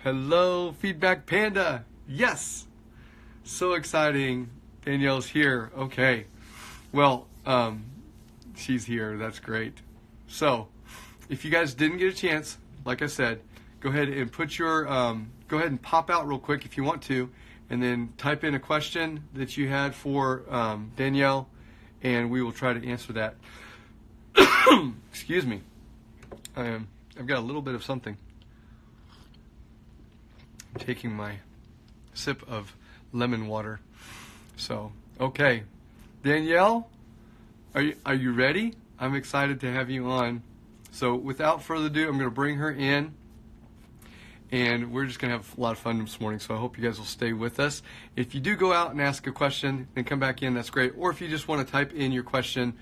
Hello, Feedback Panda. Yes. So exciting. Danielle's here. Okay. Well, she's here. That's great. So, if you guys didn't get a chance, like I said, go ahead and put your, go ahead and pop out real quick if you want to, and then type in a question that you had for Danielle, and we will try to answer that. Excuse me. I've got a little bit of something. I'm taking my sip of lemon water. So, okay. Danielle, are you ready? I'm excited to have you on. So without further ado, I'm going to bring her in, and we're just going to have a lot of fun this morning, so I hope you guys will stay with us. If you do go out and ask a question and come back in, that's great. Or if you just want to type in your question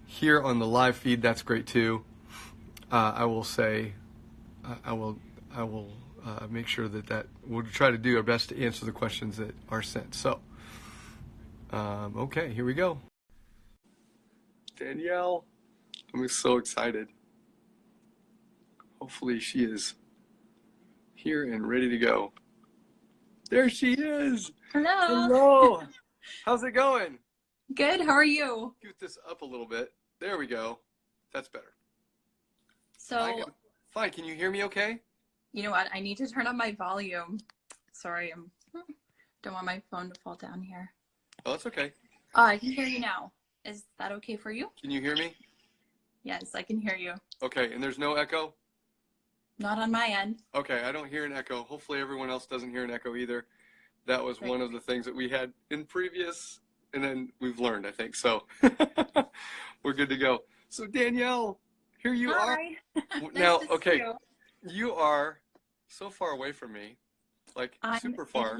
here on the live feed, that's great too. I will say, I will make sure that we'll try to do our best to answer the questions that are sent. So, okay, here we go. Danielle, I'm so excited. Hopefully she is here and ready to go. There she is. Hello. Hello. How's it going? Good. How are you? Scoot this up a little bit. There we go. That's better. So, fine. Can you hear me okay? you know what? I need to turn up my volume. Sorry, don't want my phone to fall down here. Oh, that's okay. I can hear you now. Is that okay for you? Can you hear me? Yes, I can hear you. Okay, and there's no echo? Not on my end. Okay, I don't hear an echo. Hopefully everyone else doesn't hear an echo either. That was one of the things that we had in previous, and then we've learned, I think. So we're good to go. So Danielle, here you are. Now, okay, you are so far away from me, like super far.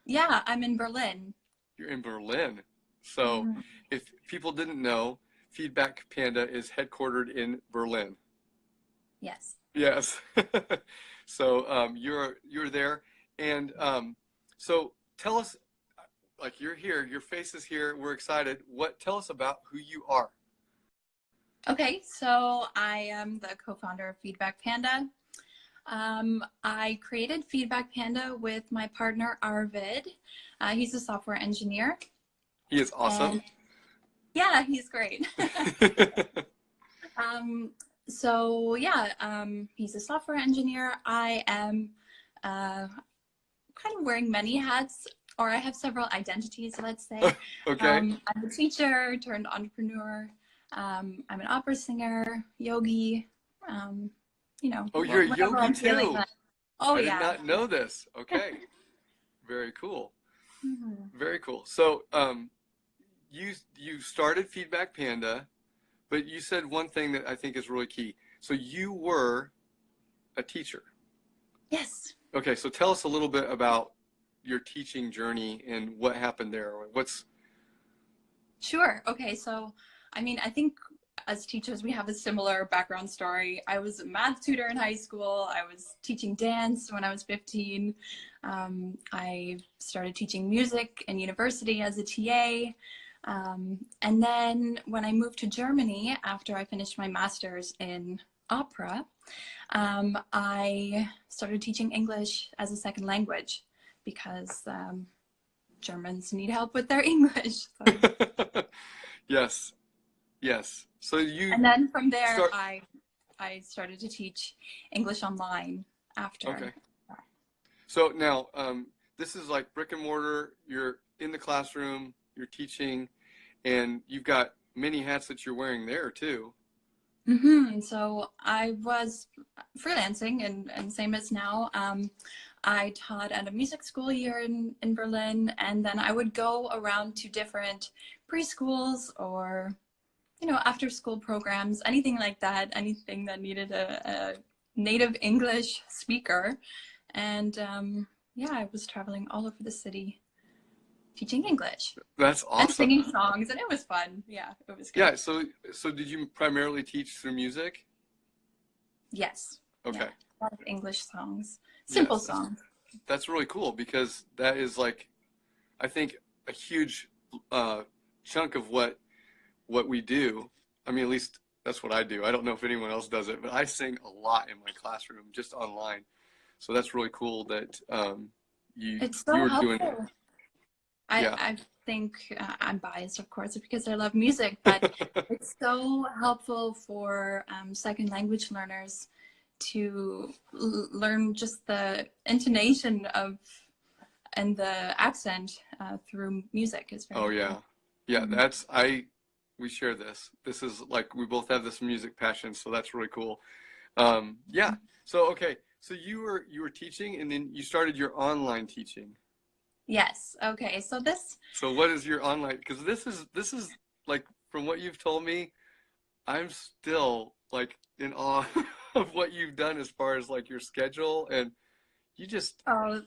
Yeah, I'm in Berlin. You're in Berlin. So if people didn't know, Feedback Panda is headquartered in Berlin. Yes. Yes. So you're there, and so tell us, like, you're here, your face is here, we're excited. Tell us about who you are. Okay, so I am the co-founder of Feedback Panda. I created Feedback Panda with my partner Arvid. He's a software engineer. He is awesome. And yeah, he's great. So yeah, he's a software engineer. I am kind of wearing many hats, or I have several identities, let's say. Okay. I'm a teacher turned entrepreneur. I'm an opera singer, yogi. You know. Oh, you're a yogi too. Oh, I did not know this. Okay. Very cool. Very cool. So you started Feedback Panda, but you said one thing that I think is really key. So you were a teacher. Yes. Okay, so tell us a little bit about your teaching journey and what happened there. Sure. Okay, so I mean, I think as teachers, we have a similar background story. I was a math tutor in high school. I was teaching dance when I was 15. I started teaching music in university as a TA. And then when I moved to Germany after I finished my master's in opera, I started teaching English as a second language because Germans need help with their English. So. Yes. Yes. So and then from there, I started to teach English online after. Okay. So now, this is like brick and mortar. You're in the classroom, you're teaching, and you've got many hats that you're wearing there too. So I was freelancing, and same as now. I taught at a music school here in Berlin, and then I would go around to different preschools or, you know, after school programs, anything like that, anything that needed a native English speaker. And yeah, I was traveling all over the city teaching English. That's awesome. And singing songs, and it was fun. Yeah, it was good. Yeah, so did you primarily teach through music? Yes. Okay. Yeah, a lot of English songs. Simple songs. That's really cool, because that is, like, I think a huge chunk of what we do. I mean, at least that's what I do. I don't know if anyone else does it, but I sing a lot in my classroom, just online. So that's really cool that It's you so were doing it. helpful. Yeah. I think I'm biased, of course, because I love music, but it's so helpful for second language learners to learn just the intonation of and the accent through music is very Oh yeah. helpful. Yeah, Mhm. we share this. This is like we both have this music passion, so that's really cool. Yeah. So okay, so you were teaching and then you started your online teaching. Yes. Okay. So this, So what is your online? Because this is like from what you've told me, I'm still like in awe of what you've done as far as like your schedule and you just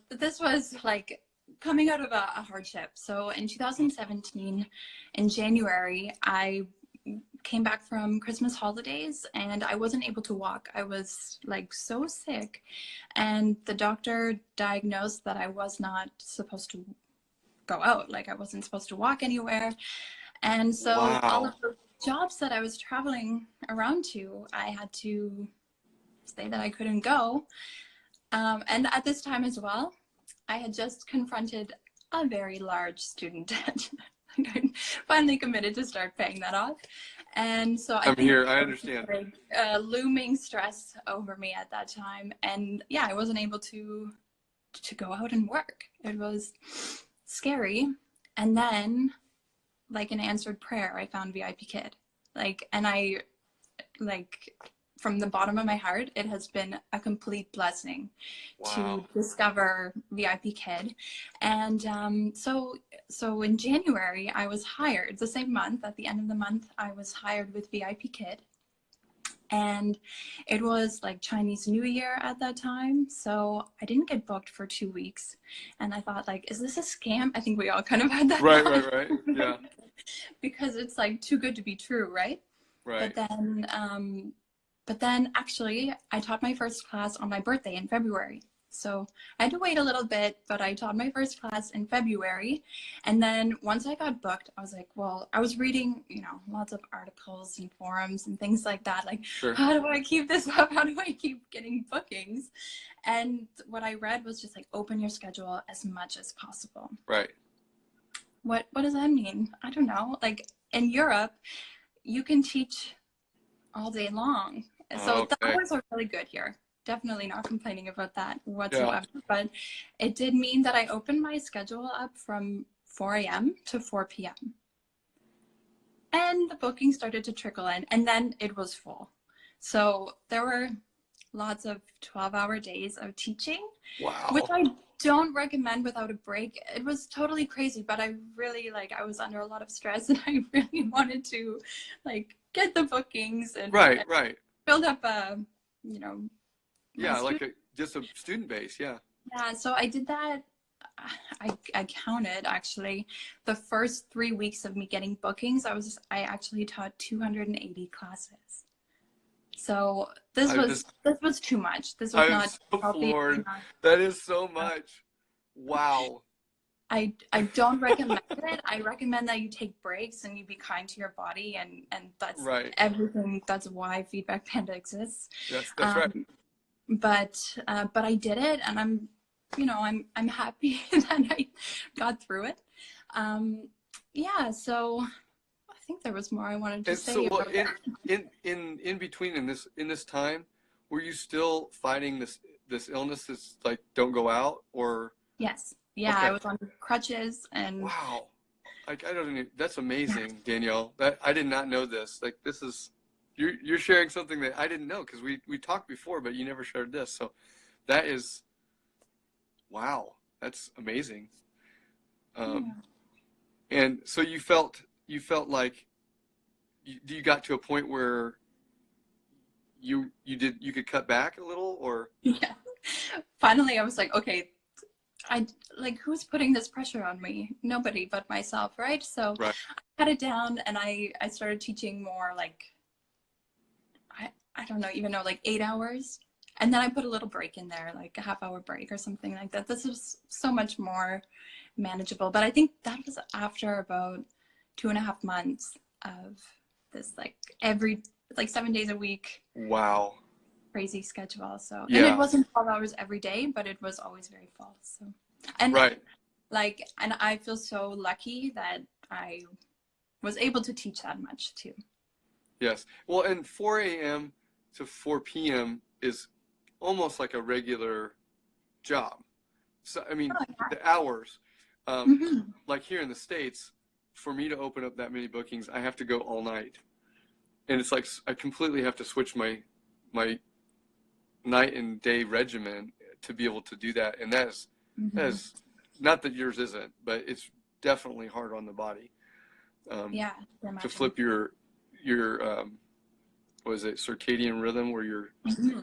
this was like coming out of a hardship. So in 2017, in January, I came back from Christmas holidays and I wasn't able to walk. I was like so sick, and the doctor diagnosed that I was not supposed to go out. Like I wasn't supposed to walk anywhere. And so all of wow. the jobs that I was traveling around to, I had to say that I couldn't go. And at this time as well, I had just confronted a very large student debt. I finally committed to start paying that off. And so I I'm think here. I there was just understand. like looming stress over me at that time. And yeah, I wasn't able to go out and work. It was scary. And then, like an answered prayer, I found VIPKID. And I like from the bottom of my heart, it has been a complete blessing to Wow. discover VIPKID. And so in January, I was hired. The same month, at the end of the month, I was hired with VIPKID. And it was like Chinese New Year at that time. So I didn't get booked for 2 weeks. And I thought, like, is this a scam? I think we all kind of had that Right, thought. right, right. Yeah. Because it's like too good to be true, right? But Right. then, actually, I taught my first class on my birthday in February. So I had to wait a little bit, but I taught my first class in February. And then once I got booked, I was like, well, I was reading, lots of articles and forums and things like that. Like, Sure. how do I keep this up? How do I keep getting bookings? And what I read was just like, open your schedule as much as possible. Right. What does that mean? I don't know. Like in Europe, you can teach all day long. So the Okay. hours are really good here. Definitely not complaining about that Yeah. whatsoever. But it did mean that I opened my schedule up from 4 a.m. to 4 p.m. And the bookings started to trickle in, and then it was full. So there were lots of 12-hour days of teaching, which Wow. I don't recommend without a break. It was totally crazy, but I really I was under a lot of stress and I really wanted to get the bookings and Right, right. build up my Yeah, like student. just a student base. Yeah. Yeah, so I did that. I counted actually the first 3 weeks of me getting bookings. I actually taught 280 classes. So this I'm was just this was too much. This was I'm not so healthy. floored. That is so much. Wow. I don't recommend it. I recommend that you take breaks and you be kind to your body, and that's Right. everything. That's why Feedback Panda exists. That's right. Um, but I did it, and I'm happy that I got through it. Yeah, so I think there was more I wanted to And so say what about that. in between in this time, were you still fighting this illness that's like don't go out or Yes, yeah, I okay. was on crutches, and Wow. Like I don't even, that's yeah, amazing, Danielle. That I did not know this. Like this is you're sharing something that I didn't know because we talked before, but you never shared this. So that is wow. That's amazing. Um, yeah. and so you felt like you got to a point where you could cut back a little or Yeah. Finally, I was like, okay, I who's putting this pressure on me? Nobody but myself, right? So right. I cut it down, and I started teaching more I don't know, even know, like 8 hours. And then I put a little break in there, like a half-hour break or something like that. This is so much more manageable. But I think that was after about 2.5 months of this, every 7 days a week. Wow. crazy schedule. So, and it Yeah. wasn't 12 hours every day, but it was always very full. So, and Right. like, and I feel so lucky that I was able to teach that much too. Yes. Well, and 4 a.m. to 4 p.m. is almost like a regular job. So, I mean, Oh, yeah. the hours, Mm-hmm. like here in the States, for me to open up that many bookings, I have to go all night. And it's like I completely have to switch my night and day regimen to be able to do that. And that Mm-hmm. is not that yours isn't, but it's definitely hard on the body. Yeah, I can To imagine. flip your what is it, circadian rhythm where you're Mm-hmm.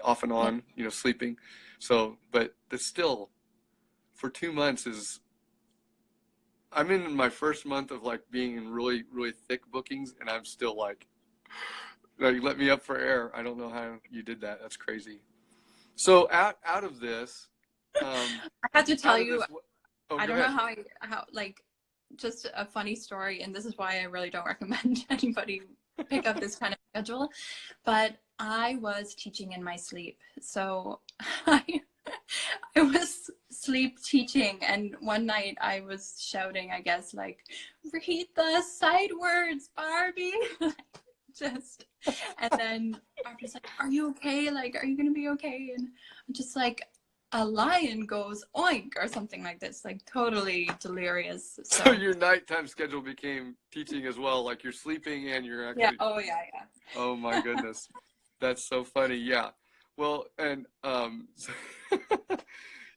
off and Yeah. on, sleeping. So, but it's still for 2 months I'm in my first month of like being in really, really thick bookings, and I'm still like let me up for air. I don't know how you did that. That's crazy. So out of this, I had to tell out of you, this, oh, I go don't know ahead. how like, just a funny story, and this is why I really don't recommend anybody pick up this kind of schedule, but I was teaching in my sleep. So I I was sleep teaching, and one night I was shouting, I guess, like, read the sight words, Barbie. Just, and then I'm just like, are you okay? Like, are you gonna be okay? And I'm just like, a lion goes oink or something like this, like totally delirious. So So your nighttime schedule became teaching as well, like you're sleeping and you're yeah, actually, oh yeah, oh my goodness. That's so funny. Yeah. Well, and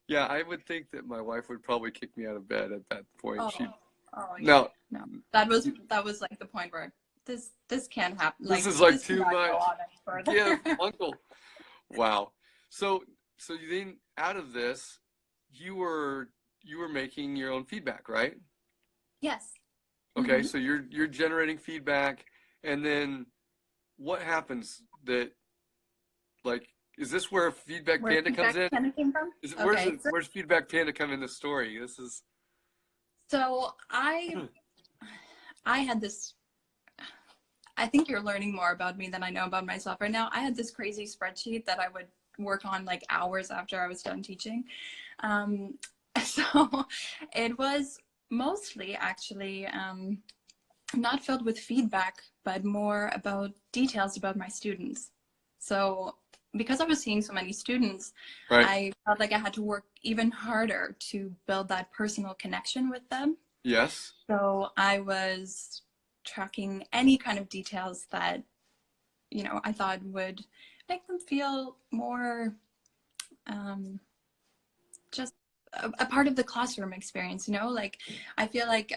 yeah, I would think that my wife would probably kick me out of bed at that point. oh She oh yeah, Now, no, that was like the point where this can't happen. this Like, is like this too cannot go much. on any Give further. uncle. Wow. So you then out of this, you were making your own feedback, right? Yes. Okay, Mm-hmm. so you're generating feedback, and then what happens that, like, is this where Feedback Where Panda comes feedback in? kind of came from? Is it Okay, so where's Feedback Panda come in the story? This is so I had this. I think you're learning more about me than I know about myself right now. I had this crazy spreadsheet that I would work on like hours after I was done teaching. Um, so it was mostly actually not filled with feedback, but more about details about my students. So because I was seeing so many students, right. I felt like I had to work even harder to build that personal connection with them. Yes. So I was tracking any kind of details that, I thought would make them feel more just a part of the classroom experience, like I feel like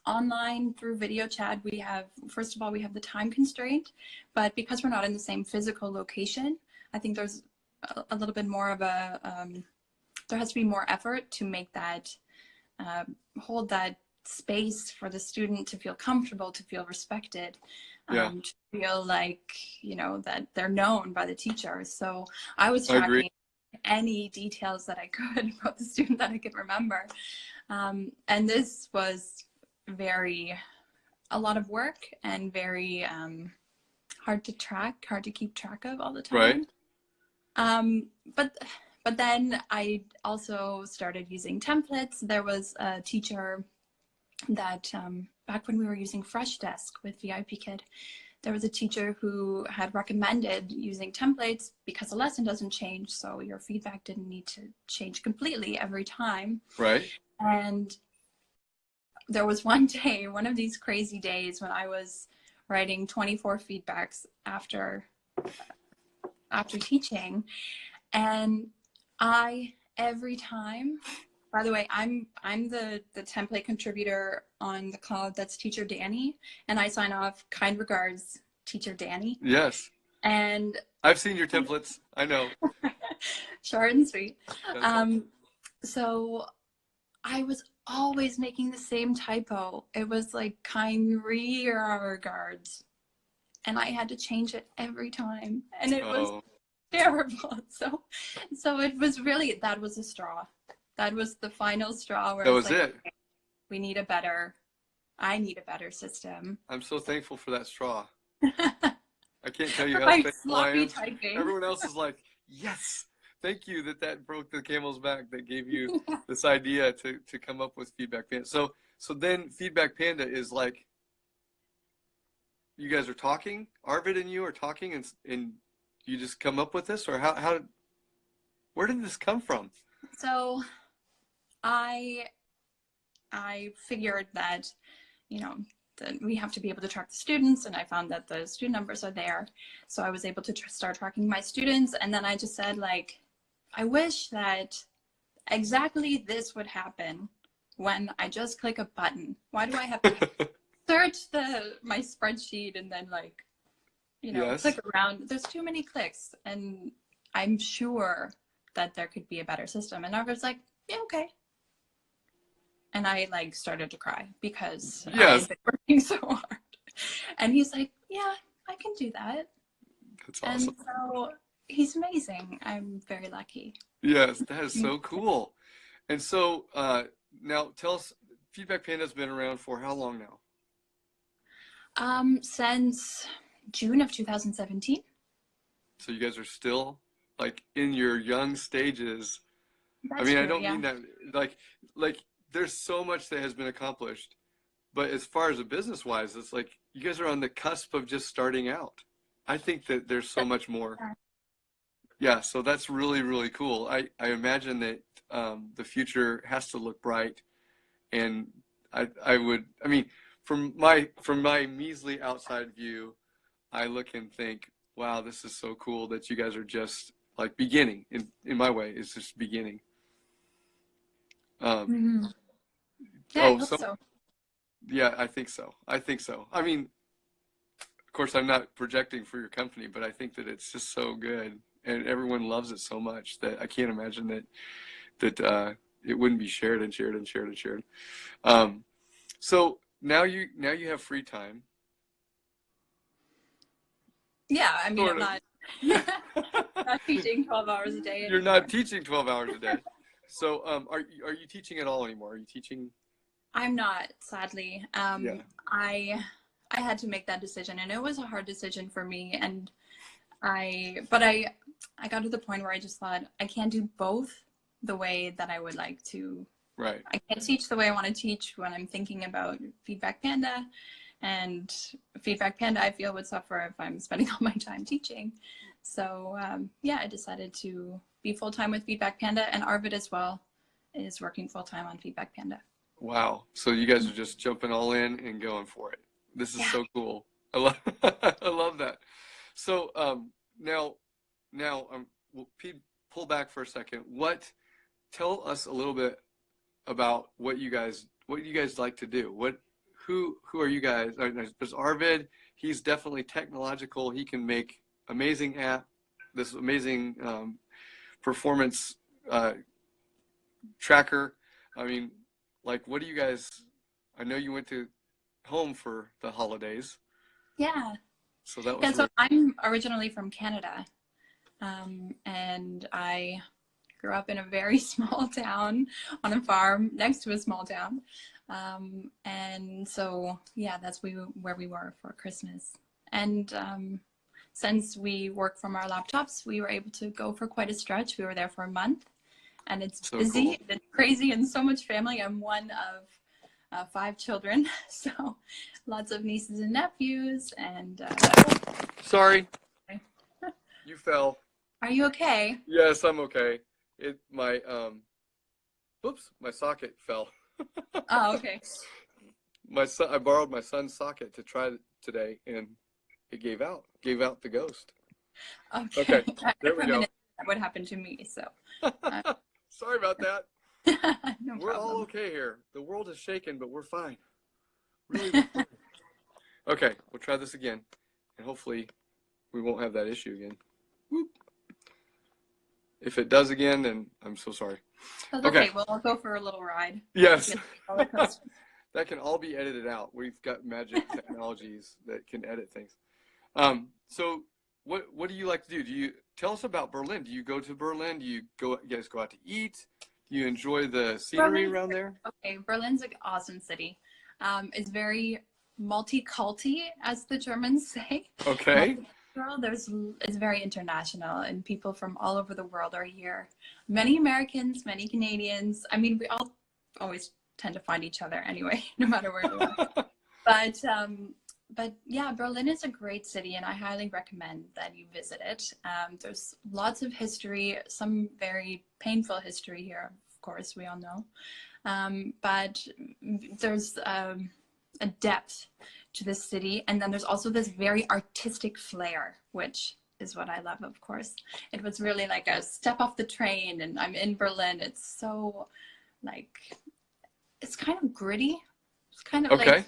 online through video chat, first of all, we have the time constraint, but because we're not in the same physical location, I think there's a little bit more of there has to be more effort to make that, hold that space for the student to feel comfortable, to feel respected, Yeah, to feel like, that they're known by the teacher. So I was I agree. tracking any details that I could about the student that I could remember. And this was a lot of work and very hard to keep track of all the Right. time. But then I also started using templates. There was a teacher that back when we were using Freshdesk with VIPKID, there was a teacher who had recommended using templates because the lesson doesn't change, so your feedback didn't need to change completely every time. Right. And there was one day, one of these crazy days, when I was writing 24 feedbacks after teaching, and every time, by the way, I'm the template contributor on the cloud. That's Teacher Danny, and I sign off kind regards, Teacher Danny. Yes. And I've seen your templates. I know. short and sweet. That's awesome. So I was always making the same typo. It was like kind regards, and I had to change it every time, and it was Oh, terrible. So it was really, that was a straw. That was the final straw where that I was was like, it. okay, I need a better system. I'm so thankful for that straw. I can't tell you how like thankful I sloppy am. typing. Everyone else is like, yes, thank you that broke the camel's back, that gave you this idea to come up with Feedback Panda. So then Feedback Panda is like, you guys are talking, Arvid and you are talking, and you just come up with this, or where did this come from? So I figured that, that we have to be able to track the students, and I found that the student numbers are there. So I was able to start tracking my students, and then I just said, like, I wish that exactly this would happen when I just click a button. Why do I have to search my spreadsheet and then, like, Yes. click around? There's too many clicks, and I'm sure that there could be a better system. And I was like, yeah, okay. And I like started to cry because I had been working so hard. And he's like, yeah, I can do that. That's awesome. And so he's amazing. I'm very lucky. Yes, that is so cool. And so now tell us, Feedback Panda's been around for how long now? Since June of 2017. So you guys are still like in your young stages. That's I mean, true, I don't yeah. mean that like there's so much that has been accomplished, but as far as a business wise, it's like you guys are on the cusp of just starting out. I think that there's so much more. Yeah, so that's really, really cool. I imagine that the future has to look bright, and I mean, from my measly outside view, I look and think, wow, this is so cool that you guys are just like beginning. In my way, it's just beginning. Yeah, I hope so. Yeah, I think so. I think so. I mean, of course, I'm not projecting for your company, but I think that it's just so good, and everyone loves it so much that I can't imagine that it wouldn't be shared and shared and shared and shared. So now you have free time. Yeah, I mean, Sort I'm of. not teaching 12 hours a day You're anymore. not teaching 12 hours a day. So are you teaching at all anymore? Are you teaching? I'm not, sadly. Yeah. I had to make that decision, and it was a hard decision for me. And I got to the point where I just thought I can't do both the way that I would like to. Right. I can't teach the way I want to teach when I'm thinking about Feedback Panda, and Feedback Panda I feel would suffer if I'm spending all my time teaching. So yeah, I decided to be full-time with Feedback Panda, and Arvid as well is working full-time on Feedback Panda. Wow. So you guys are just jumping all in and going for it. This is so cool. I love I love that. So now we'll pull back for a second. Tell us a little bit about what you guys like to do. Who are you guys? There's Arvid. He's definitely technological. He can make amazing this amazing performance tracker. I mean, like, what do you guys? I know you went to home for the holidays. Yeah. So that was. Yeah. So I'm originally from Canada, and I grew up in a very small town on a farm next to a small town. And so, yeah, that's where we were for Christmas. And since we work from our laptops, we were able to go for quite a stretch. We were there for a month, and it's so busy, cool. It's crazy, and so much family. I'm one of 5 children, so lots of nieces and nephews. And sorry, you fell. Are you okay? Yes, I'm okay. My socket fell. Oh, okay. I borrowed my son's socket to try today, and it gave out the ghost. Okay. There we go. That would happen to me, so. Sorry about that. No we're problem. all okay here. The world is shaken, but we're fine. Really, we're fine. Okay, we'll try this again, and hopefully we won't have that issue again. Whoop. If it does again, then I'm so sorry. That's okay. Well, I'll go for a little ride. Yes. That can all be edited out. We've got magic technologies that can edit things. So what do you like to do? Do you tell us about Berlin? Do you go to Berlin? Do you guys go out to eat? Do you enjoy the scenery around there? Okay, Berlin's an awesome city. It's very multi-culty, as the Germans say. Okay. girl, it's very international, and people from all over the world are here. Many Americans, many Canadians. I mean, we all always tend to find each other anyway, no matter where you are. But yeah, Berlin is a great city, and I highly recommend that you visit it. There's lots of history, some very painful history here, of course, we all know. But there's a depth to this city, and then there's also this very artistic flair, which is what I love, of course. It was really like a step off the train, and I'm in Berlin. It's so like, it's kind of gritty. It's kind of Okay. like,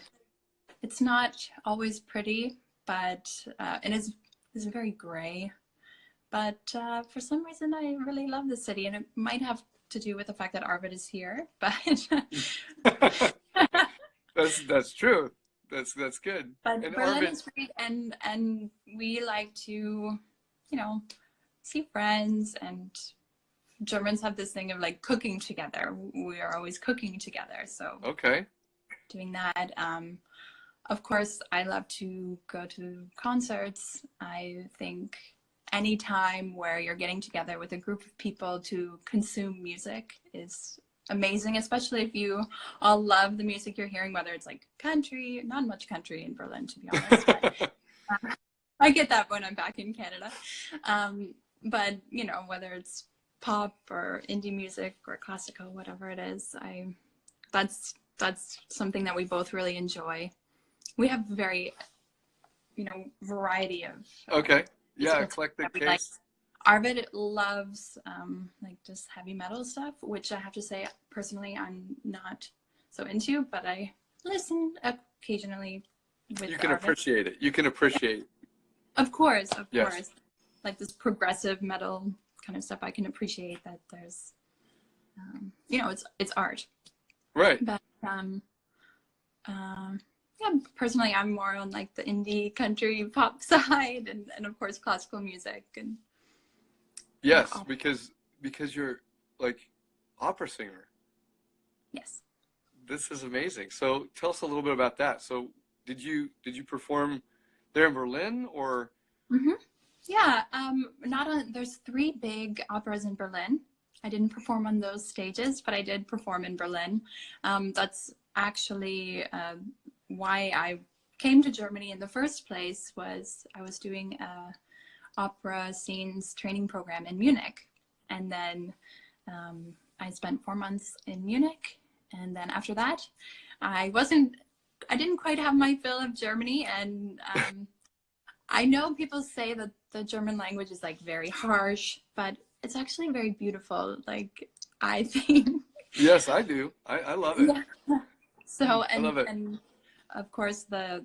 it's not always pretty, but and it's very gray. But for some reason, I really love the city, and it might have to do with the fact that Arvid is here. But That's true. That's good. but And Berlin Arvid, is great, and we like to, you know, see friends. And Germans have this thing of like cooking together. We are always cooking together, so okay. doing that. Of course, I love to go to concerts. I think any time where you're getting together with a group of people to consume music is amazing, especially if you all love the music you're hearing, whether it's like country, not much country in Berlin, to be honest. But, I get that when I'm back in Canada. But, you know, whether it's pop or indie music or classical, whatever it is, that's something that we both really enjoy. We have very, you know, variety of Okay. Yeah, musical eclectic that we like. taste. Arvid loves like just heavy metal stuff, which I have to say personally I'm not so into, but I listen occasionally with You can Arvid. appreciate it. You can appreciate. Of course, Yes. course. Like this progressive metal kind of stuff, I can appreciate that there's, you know, it's art. Right. But yeah, personally, I'm more on like the indie country pop side, and of course classical music and Yes, opera. because you're like opera singer. Yes. This is amazing. So tell us a little bit about that. So did you perform there in Berlin or? Mm-hmm. Yeah, not on. There's 3 big operas in Berlin. I didn't perform on those stages, but I did perform in Berlin. That's actually why I came to Germany in the first place. Was I was doing a opera scenes training program in Munich, and then I spent 4 months in Munich, and then after that, I didn't quite have my fill of Germany, and I know people say that the German language is like very harsh, but it's actually very beautiful. Like, I think. Yes, I do. I love it. Yeah. So, I love it. and of course the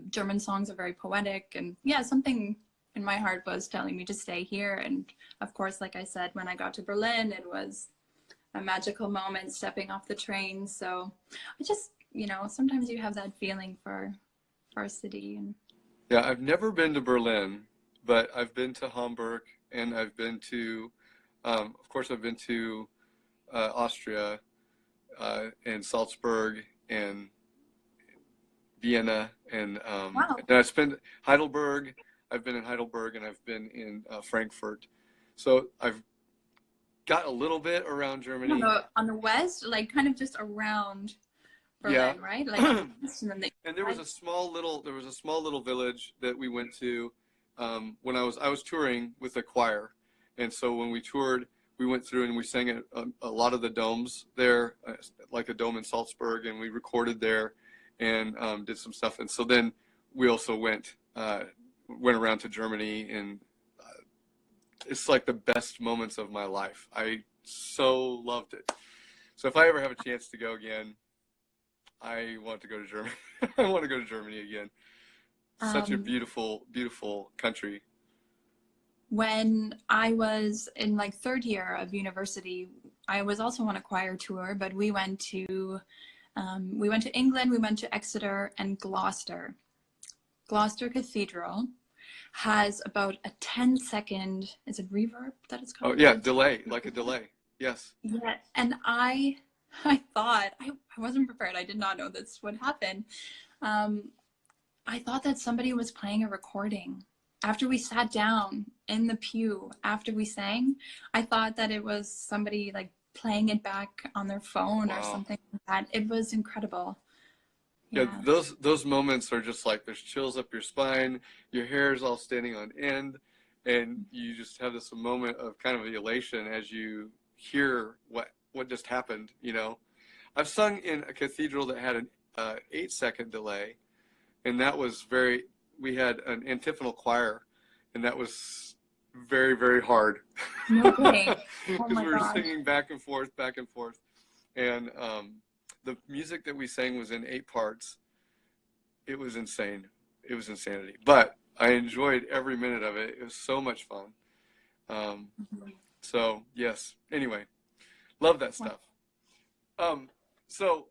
German songs are very poetic, and yeah, something in my heart was telling me to stay here. And of course, like I said, when I got to Berlin, it was a magical moment stepping off the train. So I just, you know, sometimes you have that feeling for a city. And Yeah, I've never been to Berlin, but I've been to Hamburg and I've been to, of course, I've been to Austria and Salzburg and Vienna wow. and I spent Heidelberg. I've been in Heidelberg and I've been in Frankfurt. So I've got a little bit around Germany. On the west, like kind of just around Yeah. Berlin, right? Like, and then And there was a small little village that we went to when I was touring with a choir, and so when we toured, we went through and we sang at a lot of the domes there, like a dome in Salzburg, and we recorded there and did some stuff. And so then we also went around to Germany, and it's like the best moments of my life. I so loved it. So if I ever have a chance to go again, I want to go to Germany. I want to go to Germany again. Such a beautiful, beautiful country. When I was in like 3rd year of university, I was also on a choir tour, but we went to England, we went to Exeter and Gloucester. Gloucester Cathedral has about a 10-second, is it reverb that it's called? Oh yeah, delay, like a delay. Yes. Yeah, and I thought, I wasn't prepared. I did not know this would happen. I thought that somebody was playing a recording. after we sat down in the pew, after we sang, I thought that it was somebody like playing it back on their phone or Wow. something like that. It was incredible. Yeah, Yeah. those moments are just like there's chills up your spine, your hair is all standing on end, and you just have this moment of kind of elation as you hear what just happened. You know, I've sung in a cathedral that had an 8-second delay, and that was very. We had an antiphonal choir, and that was very, very hard No kidding. Oh because my we were gosh. singing back and forth, and the music that we sang was in 8 parts. It was insane. It was insanity. But I enjoyed every minute of it. It was so much fun. Um, so yes. Anyway, love that Wow. stuff. So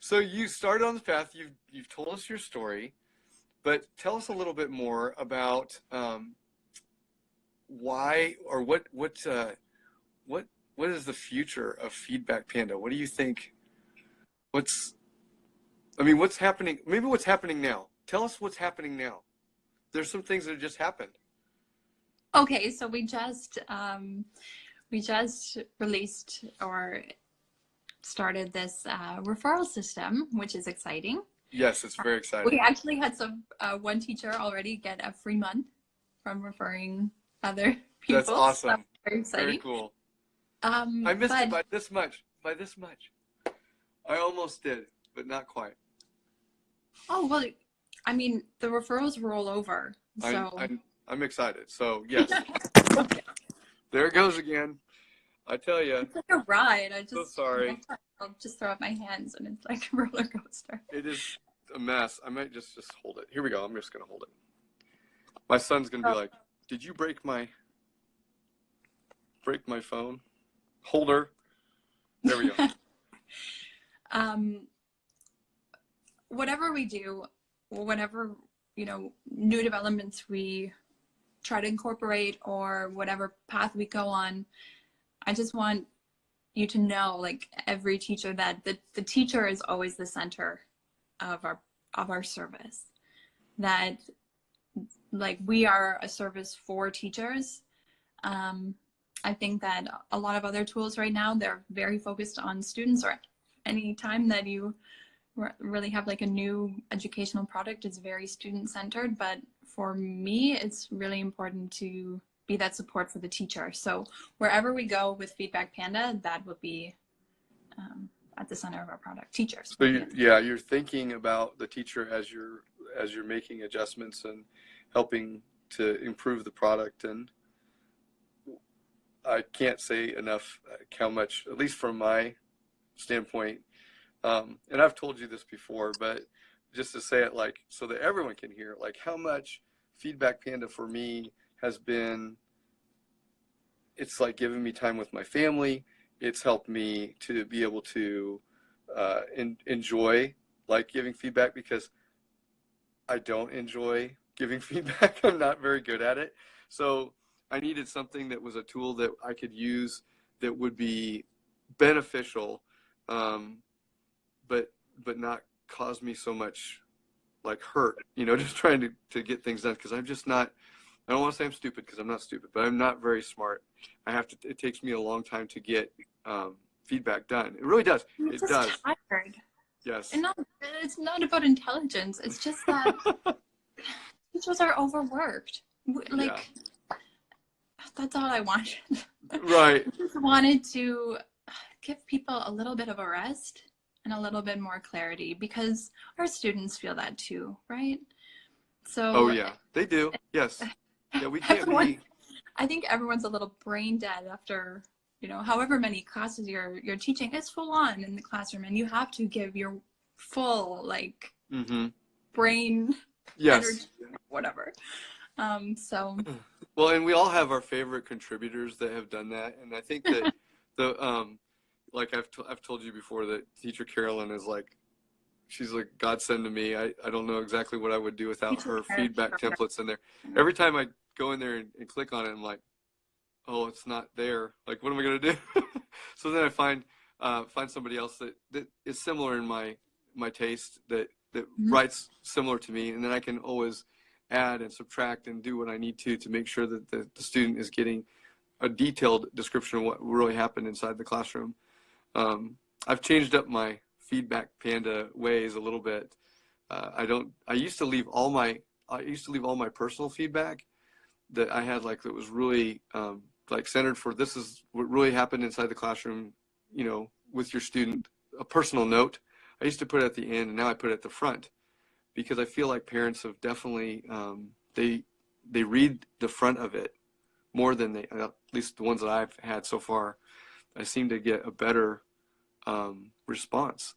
so you started on the path. You've told us your story, but tell us a little bit more about why or what is the future of Feedback Panda? What do you think? What's I mean, what's happening? Maybe what's happening now. Tell us what's happening now. There's some things that just happened. Okay, so we just released or started this referral system, which is exciting. Yes, it's very We exciting. actually had one teacher already get a free month from referring other That's people. So that's awesome. very Very exciting. cool. I missed it But by this much. By this much. I almost did, but not quite. oh well, I mean the referrals roll over. I'm So I'm I'm excited. So yes, there it goes again. I tell you, it's like a ride. so sorry. I'll just throw up my hands and it's like a roller coaster. It is a mess. I might just hold it. Here we go. I'm just gonna hold it. My son's gonna be like, "Did you break my phone holder?" There we go. um, whatever we do, whatever, new developments we try to incorporate or whatever path we go on, I just want you to know, like every teacher, that the teacher is always the center of our service. That like we are a service for teachers. I think that a lot of other tools right now, they're very focused on students, or any time that you really have like a new educational product is very student centered. But for me, it's really important to be that support for the teacher. So wherever we go with Feedback Panda, that would be at the center of our product. Teachers. So you're thinking about the teacher as you're making adjustments and helping to improve the product. And I can't say enough how much, at least from my standpoint, and I've told you this before, but just to say it like so that everyone can hear, like how much Feedback Panda for me has been. It's like giving me time with my family. It's helped me to be able to enjoy like giving feedback, because I don't enjoy giving feedback. I'm not very good at it. So I needed something that was a tool that I could use that would be beneficial, but not cause me so much like hurt, just trying to get things done, because I'm just not. I don't want to say I'm stupid, because I'm not stupid, but I'm not very smart. It takes me a long time to get feedback done. It really does. You're It just does. tired. Yes. And it's not about intelligence. It's just that teachers are overworked. Yeah. Like, that's all I wanted. Right. I just wanted to give people a little bit of a rest and a little bit more clarity, because our students feel that too, right? So Oh yeah, they do. Yes. Yeah, we can't be. I think everyone's a little brain dead after, however many classes you're teaching. It's full on in the classroom, and you have to give your full like brain Yes. energy, whatever. So Well, and we all have our favorite contributors that have done that, and I think that the like I've told you before that teacher Carolyn is like, she's like godsend to me. I don't know exactly what I would do without her feedback templates in there. Every time I go in there and click on it, I'm like, oh, it's not there. Like, what am I gonna do? So then I find somebody else that is similar in my taste, that writes similar to me, and then I can always add and subtract and do what I need to make sure that the student is getting a detailed description of what really happened inside the classroom. I've changed up my feedback Panda ways a little bit. I used to leave all my personal feedback that I had, like, that was really like centered for this is what really happened inside the classroom, you know, with your student, a personal note. I used to put it at the end, and now I put it at the front, because I feel like parents have definitely they read the front of it more than they, at least the ones that I've had so far. I seem to get a better response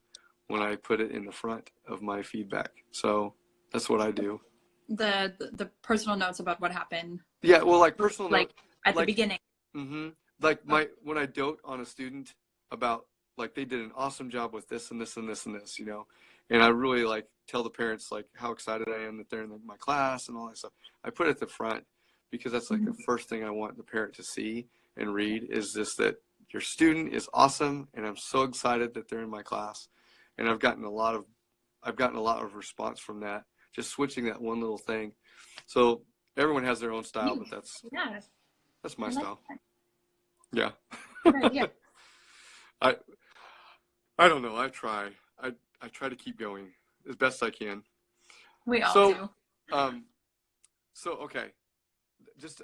when I put it in the front of my feedback. So that's what I do. The personal notes about what happened. Yeah, well, like personal like note, at like, the beginning. Mm-hmm. Like when I dote on a student about, like, they did an awesome job with this and this and this and this, you know, and I really like tell the parents like how excited I am that they're in my class and all that stuff. I put it at the front because that's like the first thing I want the parent to see and read is this, that your student is awesome and I'm so excited that they're in my class. And I've gotten a lot of response from that, just switching that one little thing. So everyone has their own style, but that's my style. That. Yeah. Yeah. I don't know. I try to keep going as best I can. We all do. So okay, just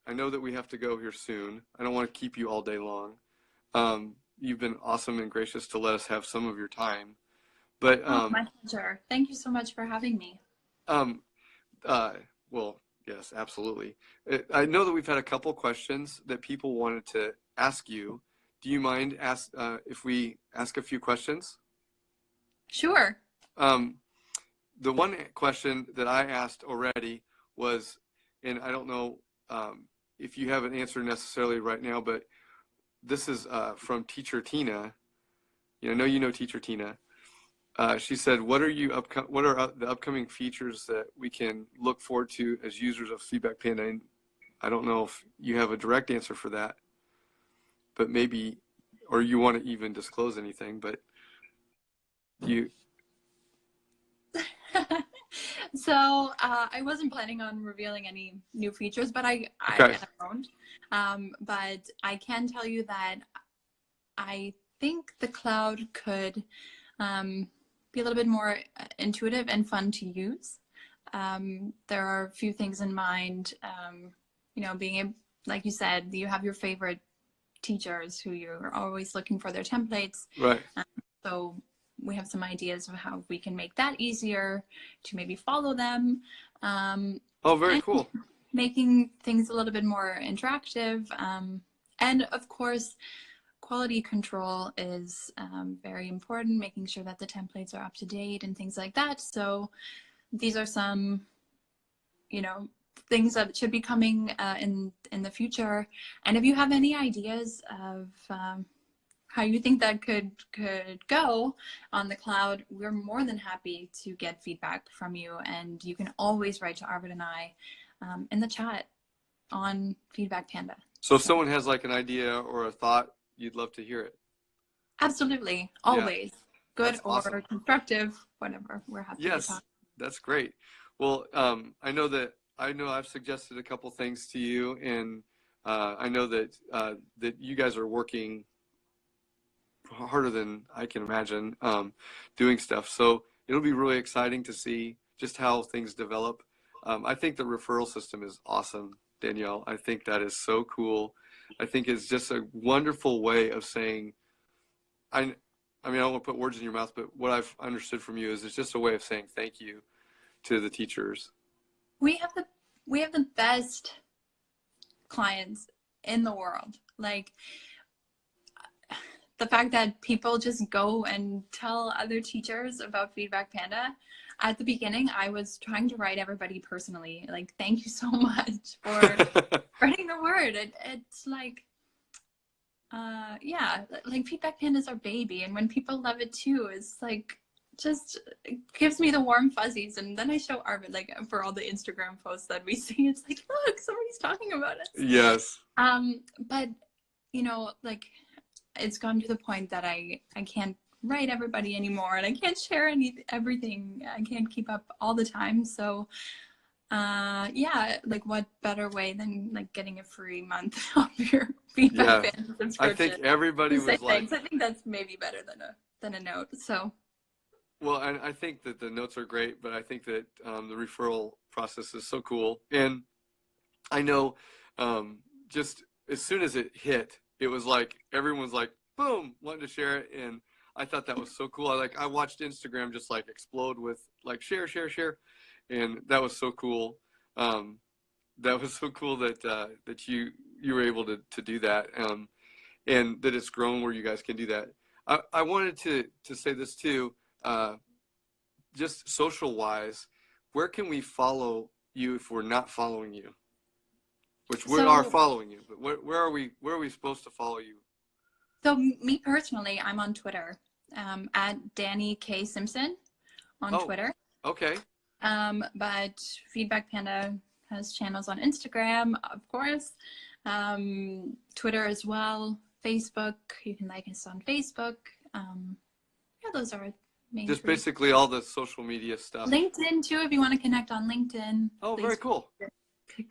I know that we have to go here soon. I don't want to keep you all day long. You've been awesome and gracious to let us have some of your time. But my pleasure. Thank you so much for having me. Well, yes, absolutely. I know that we've had a couple questions that people wanted to ask you. Do you mind if we ask a few questions? Sure. The one question that I asked already was, and I don't know if you have an answer necessarily right now, but this is from Teacher Tina. I know you know Teacher Tina. She said, what are the upcoming features that we can look forward to as users of Feedback Panda? And I don't know if you have a direct answer for that, but maybe, or you want to even disclose anything, but you. So I wasn't planning on revealing any new features, but I won't. But I can tell you that I think the cloud could be a little bit more intuitive and fun to use. There are a few things in mind, being able, like you said, you have your favorite teachers who you're always looking for their templates. Right. So we have some ideas of how we can make that easier to maybe follow them. Very cool. Making things a little bit more interactive. And of course, quality control is very important, making sure that the templates are up to date and things like that. So these are some, things that should be coming in the future. And if you have any ideas of how you think that could go on the cloud, we're more than happy to get feedback from you. And you can always write to Arvid and I in the chat on Feedback Panda. So if someone has like an idea or a thought, you'd love to hear it. Absolutely. Always. Yeah. Good or awesome. Constructive, whatever. We're happy to talk. That's great. Well, I know I've suggested a couple things to you, and I know that you guys are working harder than I can imagine doing stuff. So it'll be really exciting to see just how things develop. I think the referral system is awesome, Danielle. I think that is so cool. I think it's just a wonderful way of saying, I mean, I don't want to put words in your mouth, but what I've understood from you is it's just a way of saying thank you to the teachers. We have the best clients in the world. Like, the fact that people just go and tell other teachers about Feedback Panda. At the beginning, I was trying to write everybody personally, like, thank you so much for spreading the word. It's like, like Feedback Panda is our baby. And when people love it too, it's like, just it gives me the warm fuzzies. And then I show Arvid, like, for all the Instagram posts that we see, it's like, look, somebody's talking about us. Yes. But, like, it's gotten to the point that I can't write everybody anymore, and I can't share everything. I can't keep up all the time. So Yeah, like what better way than like getting a free month of your feedback Panda subscription? I think everybody to say was like, thanks. I think that's maybe better than a note. So. well, and I think that the notes are great, but I think that the referral process is so cool. And I know just as soon as it hit, it was like everyone's like, boom, wanting to share it. And I thought that was so cool. I watched Instagram just like explode with like share, share, share. And that was so cool. That was so cool that that you were able to do that, and that it's grown where you guys can do that. I wanted to say this too, just social wise, where can we follow you if we're not following you? Which we are following you, but where are we supposed to follow you? So me personally, I'm on Twitter, at Danny K Simpson on Twitter. Okay. But Feedback Panda has channels on Instagram, of course, Twitter as well, Facebook. You can like us on Facebook. Yeah, those are main just three. Basically all the social media stuff. LinkedIn too, if you want to connect on LinkedIn. Oh, very cool.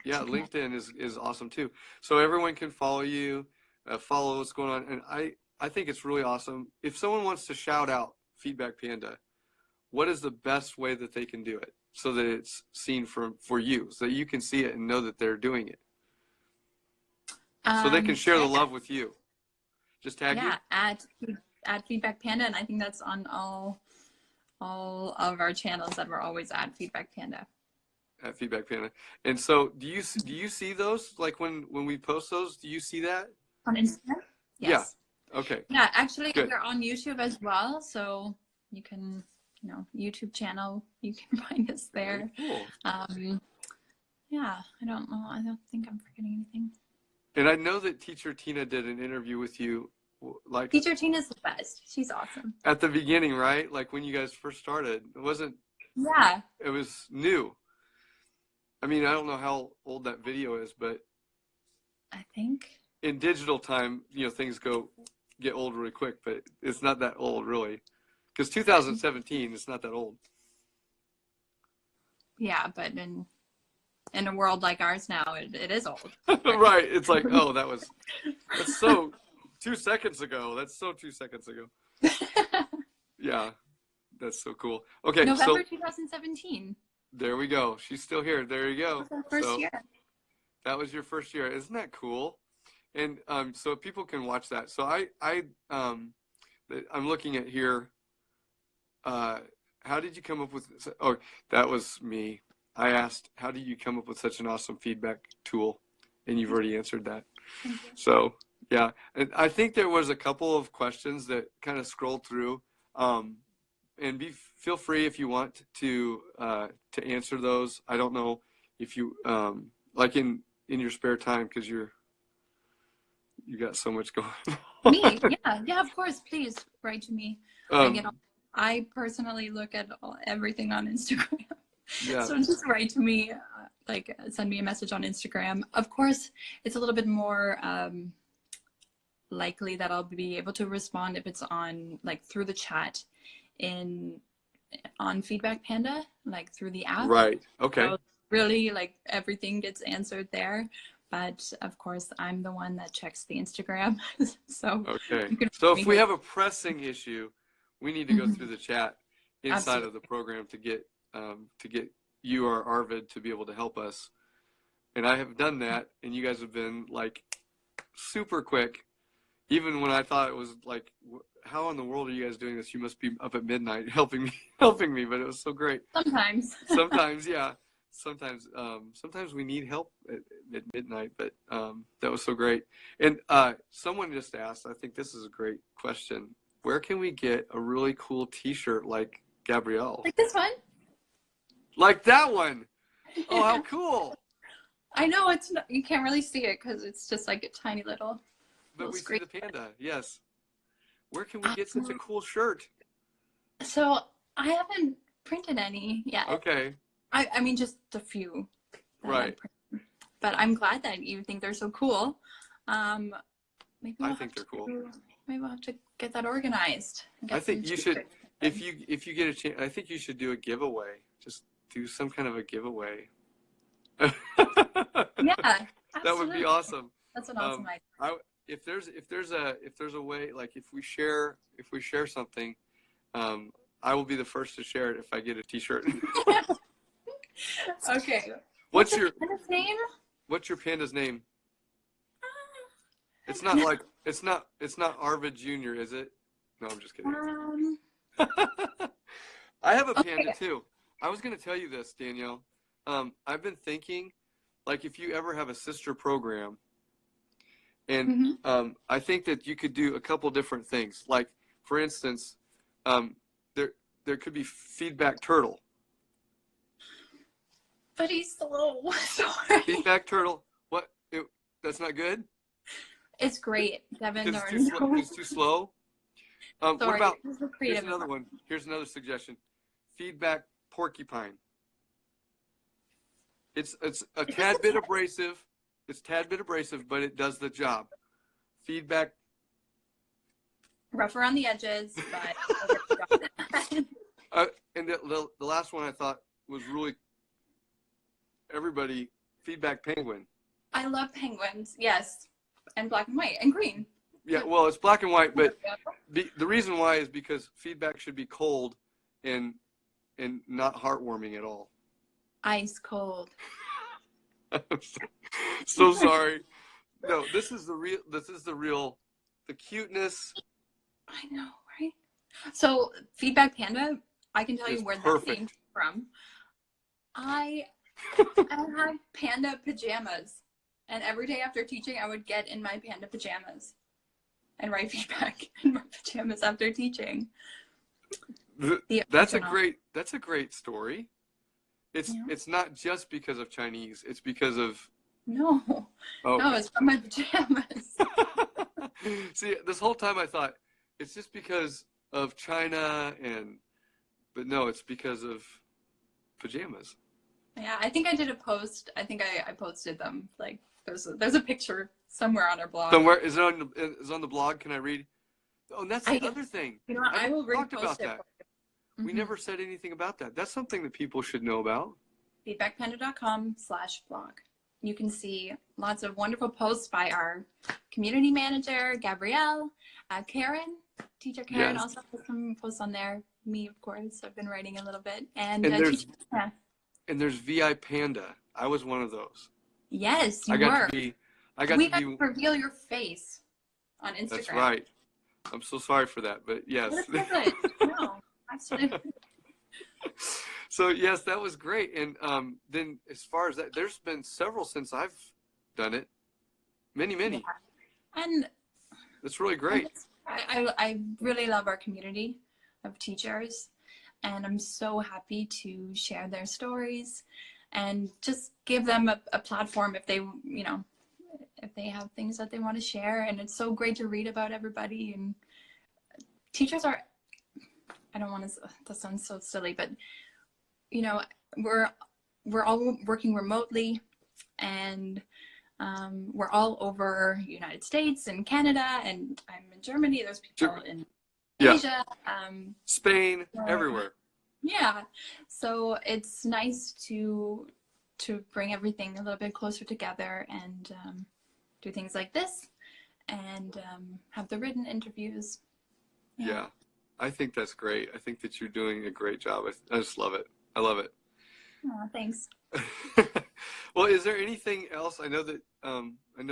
Yeah, LinkedIn is awesome too. So everyone can follow you, follow what's going on, and I think it's really awesome. If someone wants to shout out Feedback Panda, what is the best way that they can do it so that it's seen for you, so that you can see it and know that they're doing it, so they can share the love with you? Just tag you. Yeah, at Feedback Panda, and I think that's on all of our channels that we're always at Feedback Panda. At Feedback Panda. And so do you see those, like when we post those? Do you see that on Instagram? Yes. Yeah. Okay. Yeah, actually, Good. we're on YouTube as well, so you can, YouTube channel, you can find us there. Very cool. Yeah, I don't think I'm forgetting anything. And I know that Teacher Tina did an interview with you, like Teacher Tina's the best. She's awesome. At the beginning, right? Like when you guys first started, it wasn't. Yeah. It was new. I mean, I don't know how old that video is, but I think in digital time, things get old really quick, but it's not that old really, because 2017 is not that old. Yeah, but in a world like ours now, it is old. Right. It's like, oh, that's so 2 seconds ago. That's so 2 seconds ago. Yeah, that's so cool. Okay, November 2017. There we go. She's still here. There you go. That was our first year. That was your first year. Isn't that cool? And so people can watch that. So I'm looking at here. How did you come up with? Oh, that was me. I asked, how did you come up with such an awesome feedback tool? And you've already answered that. So yeah, and I think there was a couple of questions that kind of scrolled through. And feel free if you want to answer those. I don't know if you like in your spare time, because you got so much going on. Me, yeah, of course. Please write to me. I personally look at everything on Instagram. Yeah. So just write to me, like send me a message on Instagram. Of course, it's a little bit more likely that I'll be able to respond if it's on like through the chat on Feedback Panda, like through the app. Right. Okay. So really, like everything gets answered there. But of course, I'm the one that checks the Instagram. So okay. So if we have a pressing issue, we need to go through the chat inside of the program to get you or Arvid to be able to help us. And I have done that, and you guys have been like super quick. Even when I thought it was like, how in the world are you guys doing this? You must be up at midnight helping me, but it was so great. Sometimes. Sometimes, yeah. Sometimes we need help at midnight, but that was so great. And someone just asked, I think this is a great question, where can we get a really cool t-shirt like Gabrielle? Like this one? Like that one? Oh, how cool. I know you can't really see it because it's just like a tiny little. But we see the panda, yes. Where can we get such a cool shirt? So I haven't printed any yet. Okay. I mean, just a few. Right. But I'm glad that you think they're so cool. Maybe I think they're cool. Maybe we'll have to get that organized. I think you should, if you get a chance, I think you should do a giveaway. Just do some kind of a giveaway. Yeah, That would be absolutely. awesome. That's an awesome I, if there's a way, like if we share something, I will be the first to share it if I get a T-shirt. idea. Okay. What's What's your your panda's name? What's your panda's name? It's not like it's not Arvid Jr., is it? No, I'm just kidding. Um, I have a panda okay. too. I was going to tell you this, Danielle. I've been thinking, like, if you ever have a sister program, and Hmm. I think that you could do a couple different things. Like, for instance, um, there could be feedback turtle. But he's slow. Sorry. Feedback turtle. What? That's not good It's great, Devin. because it's Or too slow. no. It's too slow. What Sorry. about? This is Here's creative. another one. Here's another suggestion. Feedback porcupine. It's a Is this tad a bit abrasive. It's tad bit abrasive, but it does the job. Feedback. rough around the edges, but And the last one I thought was really everybody. Feedback penguin. I love penguins. Yes, and black and white and green. Yeah, well, it's black and white, but the reason why is because feedback should be cold and not heartwarming at all. Ice cold. I'm so sorry. No, this is the real. The cuteness I know, right? So feedback panda, I can tell is you where that perfect. came from. I had panda pajamas, and every day after teaching, I would get in my panda pajamas and write feedback in my pajamas after teaching. That's a original. great story. It's Yeah. it's not just because of Chinese. It's because of No, no, it's from my pajamas. See, this whole time I thought it's just because of China but no, it's because of pajamas. Yeah, I think I did a post. I think I posted them. Like there's a picture somewhere on our blog. Somewhere is it on the blog? Can I read? Oh, and that's the I other thing. You know what? I will talked repost about it. that. We Mhm. never said anything about that. That's something that people should know about. feedbackpanda.com/blog. You can see lots of wonderful posts by our community manager, Gabrielle, Karen, teacher Karen Yes. also has some posts on there. Me, of course, I've been writing a little bit. And And teacher, yeah. there's VI Panda. I was one of those. Yes, you I got were. to be. We got to reveal your face on Instagram. That's right. I'm so sorry for that, but yes. What a privilege. No, absolutely. So yes, that was great. And then as far as that, there's been several since I've done it. Many. Yeah. And That's really great. I really love our community of teachers, and I'm so happy to share their stories and just give them a platform if they, if they have things that they want to share. And it's so great to read about everybody. And teachers are, I don't want to, that sounds so silly, but we're all working remotely, and we're all over United States and Canada, and I'm in Germany. There's people in Asia, Spain, everywhere. Yeah, so it's nice to bring everything a little bit closer together and do things like this, and have the written interviews. Yeah, I think that's great. I think that you're doing a great job. I just love it. I love it. Oh, thanks. Well, is there anything else? I know that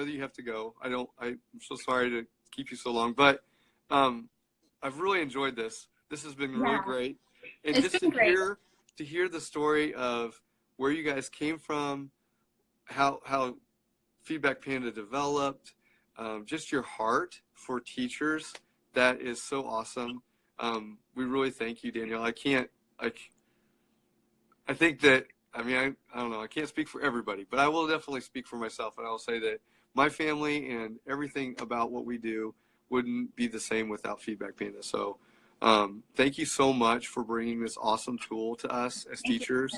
you have to go. I'm so sorry to keep you so long, but I've really enjoyed this. This has been really great. And it's just been great. to hear the story of where you guys came from, how Feedback Panda developed, just your heart for teachers. That is so awesome. We really thank you, Danielle. I think that, I don't know, I can't speak for everybody, but I will definitely speak for myself, and I will say that my family and everything about what we do wouldn't be the same without Feedback Panda. So thank you so much for bringing this awesome tool to us as teachers.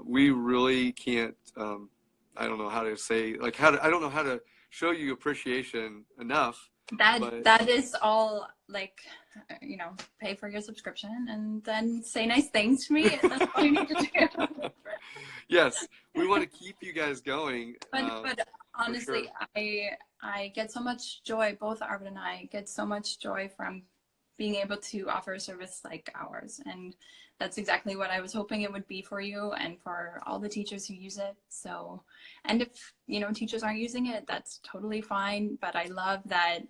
We really can't, I don't know how to say, I don't know how to show you appreciation enough That is all, like, pay for your subscription and then say nice things to me. That's all you need to do. Yes, we want to keep you guys going. But honestly, sure. I get so much joy. Both Arvid and I get so much joy from being able to offer a service like ours, and that's exactly what I was hoping it would be for you and for all the teachers who use it. So, and if teachers aren't using it, that's totally fine. But I love that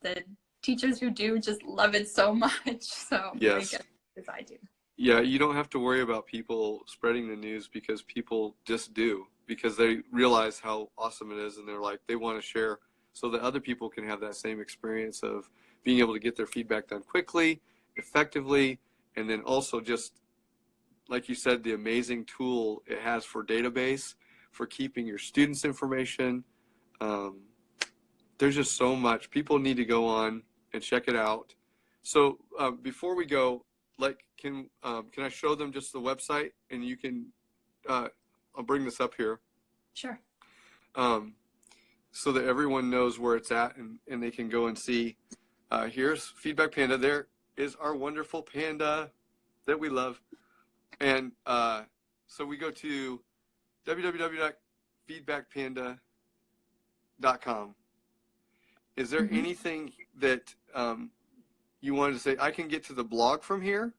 the teachers who do just love it so much. So yes, I guess as I do. Yeah, you don't have to worry about people spreading the news, because people just do, because they realize how awesome it is, and they're like, they want to share so that other people can have that same experience of being able to get their feedback done quickly, effectively, and then also just, like you said, the amazing tool it has for database, for keeping your students' information. There's just so much. People need to go on and check it out. So before we go, can I show them just the website, and you can, I'll bring this up here. Sure. So that everyone knows where it's at, and they can go and see. Here's Feedback Panda. There is our wonderful panda that we love. And so we go to www.feedbackpanda.com. Is there anything that you wanted to say? I can get to the blog from here.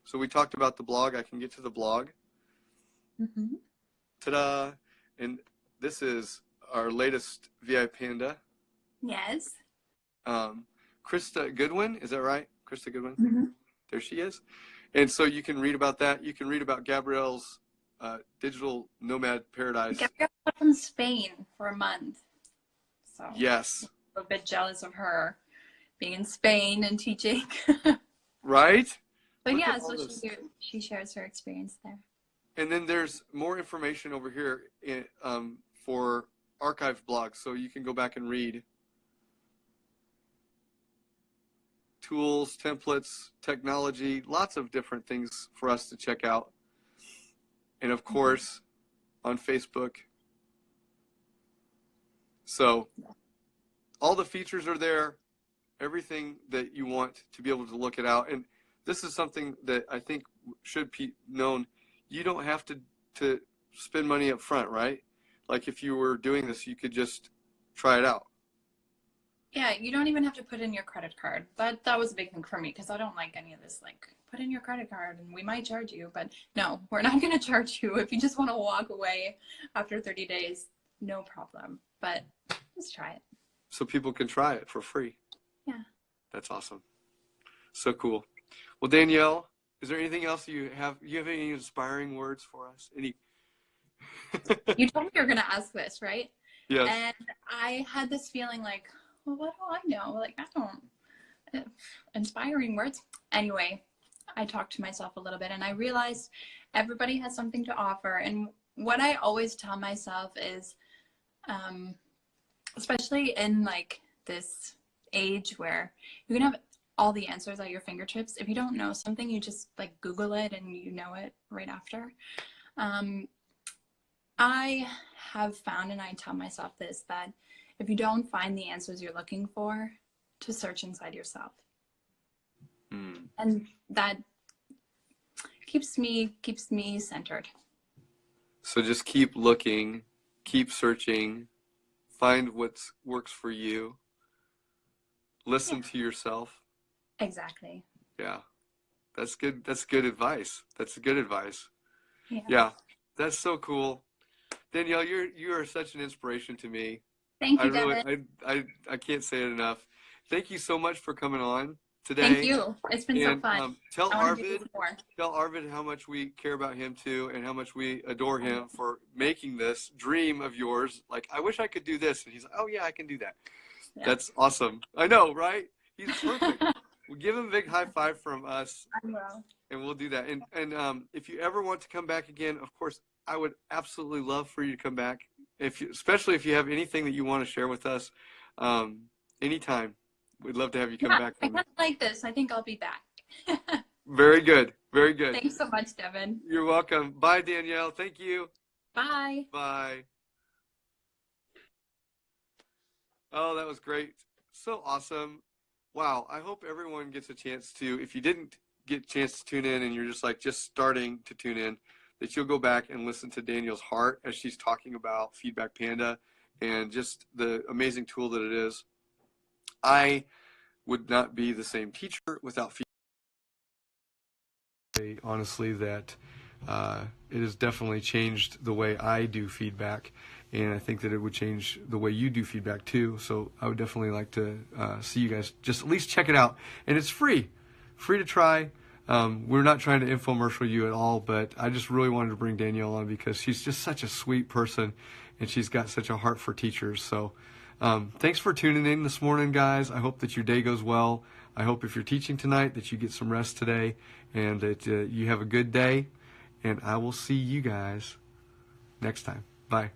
So we talked about the blog. I can get to the blog. Ta-da! And this is our latest VI Panda. Yes. Krista Goodwin, is that right? Krista Goodwin? There she is. And so you can read about that. You can read about Gabrielle's digital nomad paradise. Gabrielle was from Spain for a month. So yes. I'm a bit jealous of her being in Spain and teaching. Right? But Look yeah, so she shares her experience there. And then there's more information over here for archived blogs, so you can go back and read. Tools, templates, technology, lots of different things for us to check out. And of course, on Facebook. So all the features are there, everything that you want to be able to look it out. And this is something that I think should be known. You don't have to spend money up front, right? Like if you were doing this, you could just try it out. Yeah, you don't even have to put in your credit card. But that was a big thing for me, because I don't like any of this, like, put in your credit card and we might charge you. But no, we're not going to charge you. If you just want to walk away after 30 days, no problem. But let's try it. So people can try it for free. Yeah. That's awesome. So cool. Well, Danielle, is there anything else you have? You have any inspiring words for us? Any? You told me you were going to ask this, right? Yes. And I had this feeling like, well, what do I know? Like, I don't, inspiring words. Anyway, I talked to myself a little bit, and I realized everybody has something to offer. And what I always tell myself is, especially in like this age where you can have all the answers at your fingertips. If you don't know something, you just like Google it and you know it right after. I have found, and I tell myself this, that if you don't find the answers you're looking for, to search inside yourself. And that keeps me centered. So just keep looking, keep searching, find what works for you. Listen to yourself. Exactly. Yeah. That's good. That's good advice. That's good advice. Yeah. That's so cool. Danielle, you are such an inspiration to me. Thank you, Devin. I can't say it enough. Thank you so much for coming on today. Thank you. It's been so fun. Tell Arvid how much we care about him too, and how much we adore him for making this dream of yours. Like, I wish I could do this. And he's like, oh yeah, I can do that. Yeah. That's awesome. I know, right? He's perfect. We'll give him a big high five from us. I will. And we'll do that. And if you ever want to come back again, of course, I would absolutely love for you to come back. Especially if you have anything that you want to share with us, anytime. We'd love to have you come back. I kind of like this. I think I'll be back. Very good. Very good. Thanks so much, Devin. You're welcome. Bye, Danielle. Thank you. Bye. Bye. Oh, that was great. So awesome. Wow. I hope everyone gets a chance to, if you didn't get a chance to tune in and you're just starting to tune in, that you'll go back and listen to Danielle's heart as she's talking about Feedback Panda and just the amazing tool that it is. I would not be the same teacher without feedback. Honestly, that it has definitely changed the way I do feedback, and I think that it would change the way you do feedback too. So I would definitely like to see you guys just at least check it out, and it's free to try. We're not trying to infomercial you at all, but I just really wanted to bring Danielle on because she's just such a sweet person, and she's got such a heart for teachers. So thanks for tuning in this morning, guys. I hope that your day goes well. I hope if you're teaching tonight that you get some rest today and that you have a good day. And I will see you guys next time. Bye.